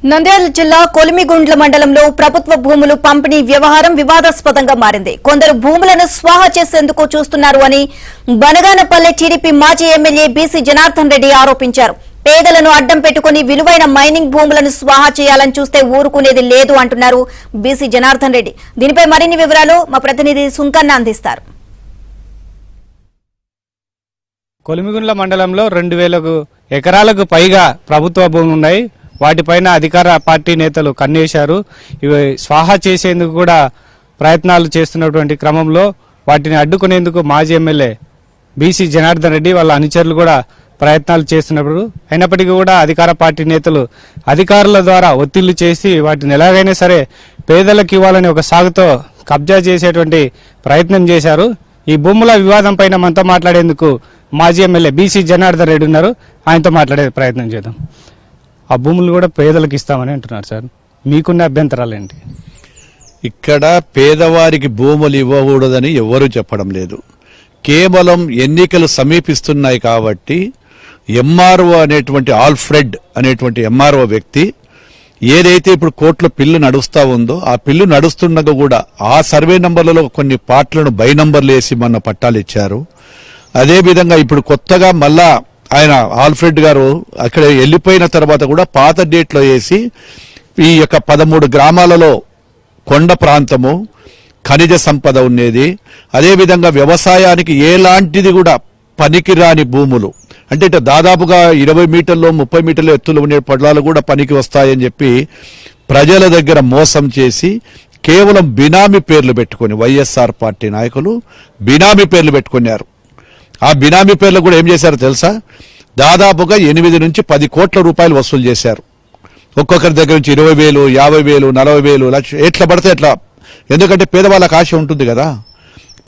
నంద్యాల జిల్లా కొలిమిగుండ్ల మండలంలో ప్రభుత్వ భూములు పంపిణీ వ్యవహారం వివాదాస్పదంగా మారింది. కొందరు భూములను స్వాహా చేసేందుకు చూస్తున్నారు అని బనగానపల్లె టీడీపీ మాజీ ఎమ్మెల్యే బీసీ జనార్దన్ రెడ్డి ఆరోపించారు. పేదలను అడ్డం పెట్టుకుని విలువైన మైనింగ్ భూములను స్వాహా చేయాలని చూస్తే ఊరుకునేది లేదు అంటున్నారు బీసీ జనార్దన్ రెడ్డి. దీనిపై మరిన్ని వివరాలు మా ప్రతినిధి సుంకన్న అందిస్తారు. కొలిమిగుండ్ల మండలంలో 2000 ఎకరాలకు పైగా ప్రభుత్వ భూములు ఉన్నాయి. వాటిపైన అధికార పార్టీ నేతలు కన్నేశారు. ఇవి స్వాహా చేసేందుకు కూడా ప్రయత్నాలు చేస్తున్నటువంటి క్రమంలో వాటిని అడ్డుకునేందుకు మాజీ ఎమ్మెల్యే బీసీ జనార్దన్ రెడ్డి వాళ్ళ అనుచరులు కూడా ప్రయత్నాలు చేస్తున్నప్పుడు అయినప్పటికీ కూడా అధికార పార్టీ నేతలు అధికారుల ద్వారా ఒత్తిళ్లు చేసి వాటిని ఎలాగైనా సరే పేదలకు ఇవ్వాలని ఒక సాగుతో కబ్జా చేసేటువంటి ప్రయత్నం చేశారు. ఈ భూముల వివాదం పైన మనతో మాట్లాడేందుకు మాజీ ఎమ్మెల్యే బీసీ జనార్దన్ రెడ్డి ఉన్నారు. ఆయనతో మాట్లాడే ప్రయత్నం చేద్దాం. ఆ భూములు కూడా పేదలకు ఇస్తామని అంటున్నారు సార్, మీకున్న అభ్యంతరాలు ఏంటి? ఇక్కడ పేదవారికి భూములు ఇవ్వకూడదని ఎవరూ చెప్పడం లేదు. కేవలం ఎన్నికలు సమీపిస్తున్నాయి కాబట్టి ఎంఆర్ఓ అనేటువంటి ఆల్ఫ్రెడ్ అనేటువంటి ఎంఆర్ఓ వ్యక్తి ఏదైతే ఇప్పుడు కోర్టులో పిల్లు నడుస్తా ఉందో ఆ పిల్లు నడుస్తుండగా కూడా ఆ సర్వే నంబర్లలో కొన్ని పార్ట్లను బై నంబర్లు వేసి మొన్న పట్టాలు ఇచ్చారు. అదేవిధంగా ఇప్పుడు కొత్తగా మళ్ళా ఆయన ఆల్ఫ్రెడ్ గారు అక్కడ వెళ్లిపోయిన తర్వాత కూడా పాత డేట్లో వేసి ఈ యొక్క 13 గ్రామాలలో కొండ ప్రాంతము ఖనిజ సంపద ఉండేది. అదేవిధంగా వ్యవసాయానికి ఎలాంటిది కూడా పనికిరాని భూములు అంటే దాదాపుగా 20 మీటర్లు 30 మీటర్ల ఎత్తులు ఉండే పొలాలు కూడా పనికి వస్తాయని చెప్పి ప్రజల దగ్గర మోసం చేసి కేవలం బినామీ పేర్లు పెట్టుకుని వైఎస్ఆర్ పార్టీ నాయకులు బినామీ పేర్లు పెట్టుకున్నారు. ఆ బినామీ పేర్లు కూడా ఏం చేశారో తెలుసా? దాదాపుగా 8 నుంచి 10 కోట్ల రూపాయలు వసూలు చేశారు. ఒక్కొక్కరి దగ్గర నుంచి 20,000, 50,000, 40,000 లక్ష ఎట్లా పడితే ఎట్లా. ఎందుకంటే పేదవాళ్ళకి ఆశ ఉంటుంది కదా,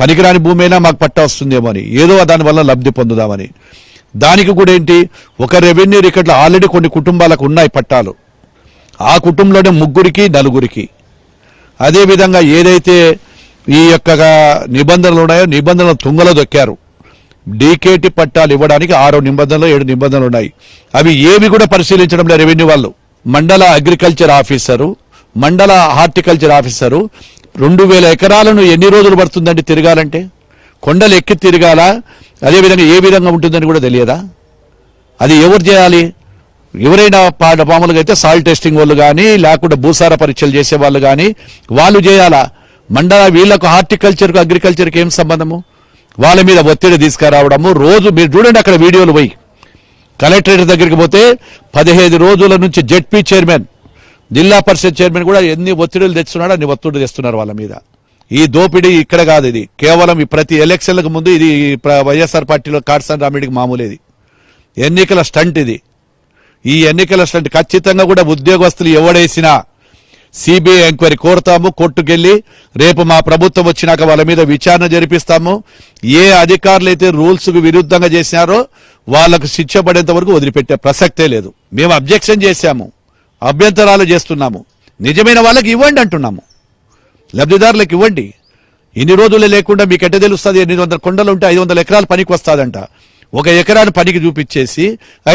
పనికిరాని భూమి అయినా మాకు పట్టా వస్తుందేమో అని, ఏదో దానివల్ల లబ్ధి పొందుదామని. దానికి కూడా ఏంటి, ఒక రెవెన్యూ రికార్డులో ఆల్రెడీ కొన్ని కుటుంబాలకు ఉన్నాయి పట్టాలు. ఆ కుటుంబంలోనే 3కి 4కి. అదేవిధంగా ఏదైతే ఈ యొక్క నిబంధనలు ఉన్నాయో నిబంధనలు తుంగలో దొక్కారు. డీకేటీ పట్టాలు ఇవ్వడానికి 6 నిబంధనలు 7 నిబంధనలు ఉన్నాయి. అవి ఏవి కూడా పరిశీలించడం లేదు రెవెన్యూ వాళ్ళు. మండల అగ్రికల్చర్ ఆఫీసరు, మండల హార్టికల్చర్ ఆఫీసరు 2000 ఎకరాలను ఎన్ని రోజులు పడుతుందండి తిరగాలంటే? కొండలు ఎక్కి తిరగాల. అదేవిధంగా ఏ విధంగా ఉంటుందని కూడా తెలియదా? అది ఎవరు చేయాలి? ఎవరైనా మామూలుగా అయితే సాయిల్ టెస్టింగ్ వాళ్ళు కానీ లేకుండా భూసార పరీక్షలు చేసే వాళ్ళు కానీ వాళ్ళు చేయాలా? మండల వీళ్లకు హార్టికల్చర్కు అగ్రికల్చర్కి ఏం సంబంధము? వాళ్ళ మీద ఒత్తిడి తీసుకురావడము. రోజు మీరు చూడండి అక్కడ వీడియోలు పోయి కలెక్టరేట్ దగ్గరికి పోతే 15 రోజుల నుంచి జెడ్పీ చైర్మన్, జిల్లా పరిషత్ చైర్మన్ కూడా ఎన్ని ఒత్తిడులు తెస్తున్నాడో అన్ని ఒత్తిడి తెస్తున్నారు వాళ్ళ మీద. ఈ దోపిడీ ఇక్కడ కాదు, ఇది కేవలం ప్రతి ఎలక్షన్లకు ముందు ఇది వైఎస్ఆర్ పార్టీలో కాట్సాని రామిడికి మామూలేది. ఎన్నికల స్టంట్ ఇది. ఈ ఎన్నికల స్టంట్ ఖచ్చితంగా కూడా ఉద్యోగస్తులు ఎవడేసినా సిబిఐ ఎంక్వైరీ కోరుతాము. కోర్టుకెళ్లి రేపు మా ప్రభుత్వం వచ్చినాక వాళ్ళ మీద విచారణ జరిపిస్తాము. ఏ అధికారులు అయితే రూల్స్ కు విరుద్ధంగా చేసినారో వాళ్లకు శిక్ష పడేంత వరకు వదిలిపెట్టే ప్రసక్తే లేదు. మేము అబ్జెక్షన్ చేశాము, అభ్యంతరాలు చేస్తున్నాము. నిజమైన వాళ్ళకి ఇవ్వండి అంటున్నాము, లబ్ధిదారులకు ఇవ్వండి. ఇన్ని రోజులు లేకుండా మీకు ఎట్ట తెలుస్తుంది? 800 కొండలు ఉంటే 500 ఎకరాలు పనికి వస్తుందంట. 1 ఎకరాన్ని పనికి చూపించేసి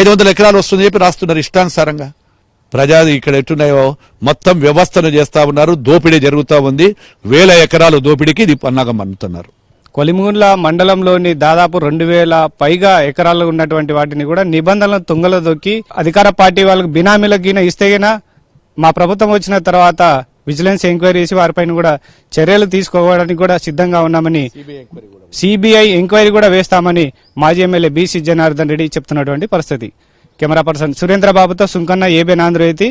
500 ఎకరాలు వస్తుంది చెప్పి రాస్తున్నారు ఇష్టానుసారంగా. ప్రజలు ఇక్కడ ఎట్టున్నాయో మొత్తం వ్యవస్థను చేస్తా ఉన్నారు. దోపిడీ జరుగుతూ ఉంది. 1000 ఎకరాలు దోపిడీకి ఇది పన్నాగం అంటున్నారు. కొలిమిగుండ్ల మండలంలోని దాదాపు 2000 పైగా ఎకరాలు ఉన్నటువంటి వాటిని కూడా నిబంధనలను తుంగలో దొక్కి అధికార పార్టీ వాళ్ళకి బినామీలకు గిన ఇస్తే గిన మా ప్రభుత్వం వచ్చిన తర్వాత విజిలెన్స్ ఎంక్వైరీ చేసి వారిపైన కూడా చర్యలు తీసుకోవడానికి కూడా సిద్ధంగా ఉన్నామని, సిబిఐ ఎంక్వైరీ కూడా వేస్తామని మాజీ ఎమ్మెల్యే బీసీ జనార్దన్ రెడ్డి చెప్తున్నటువంటి పరిస్థితి. కెమెరా పర్సన్ సురేంద్ర బాబుతో సుంకన్న, ఏబిఎన్ ఆంధ్రజ్యోతి.